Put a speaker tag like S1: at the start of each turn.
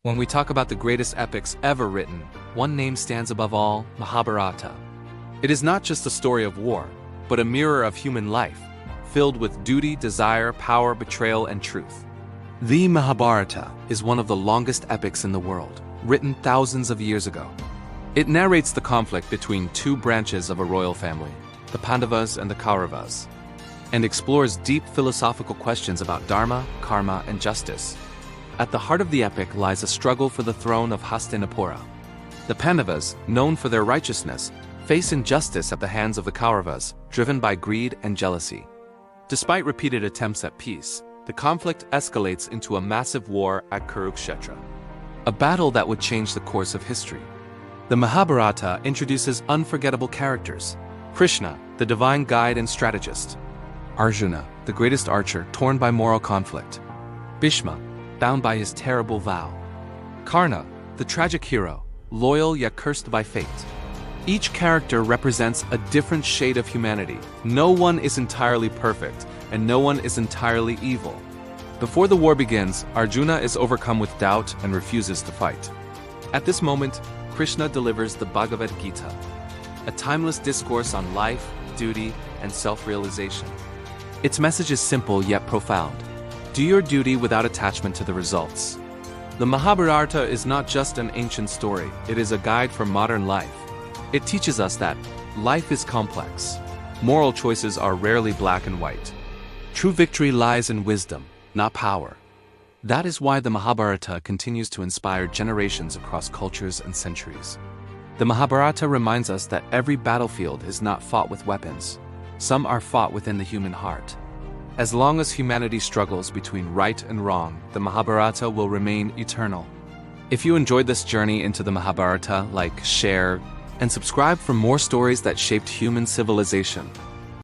S1: When we talk about the greatest epics ever written, one name stands above all: Mahabharata. It is not just a story of war, but a mirror of human life, filled with duty, desire, power, betrayal, and truth. The Mahabharata is one of the longest epics in the world, written thousands of years ago. It narrates the conflict between two branches of a royal family, the Pandavas and the Kauravas, and explores deep philosophical questions about Dharma, karma, and justice. At the heart of the epic lies a struggle for the throne of Hastinapura. The Pandavas, known for their righteousness, face injustice at the hands of the Kauravas, driven by greed and jealousy. Despite repeated attempts at peace, the conflict escalates into a massive war at Kurukshetra, a battle that would change the course of history. The Mahabharata introduces unforgettable characters: Krishna, the divine guide and strategist; Arjuna, the greatest archer torn by moral conflict; Bhishma, bound by his terrible vow; Karna, the tragic hero, loyal yet cursed by fate. Each character represents a different shade of humanity. No one is entirely perfect, and no one is entirely evil. Before the war begins, Arjuna is overcome with doubt and refuses to fight. At this moment, Krishna delivers the Bhagavad Gita, a timeless discourse on life, duty, and self-realization. Its message is simple yet profound. Do your duty without attachment to the results. The Mahabharata is not just an ancient story, it is a guide for modern life. It teaches us that life is complex. Moral choices are rarely black and white. True victory lies in wisdom, not power. That is why the Mahabharata continues to inspire generations across cultures and centuries. The Mahabharata reminds us that every battlefield is not fought with weapons. Some are fought within the human heart. As long as humanity struggles between right and wrong, the Mahabharata will remain eternal. If you enjoyed this journey into the Mahabharata, like, share, and subscribe for more stories that shaped human civilization.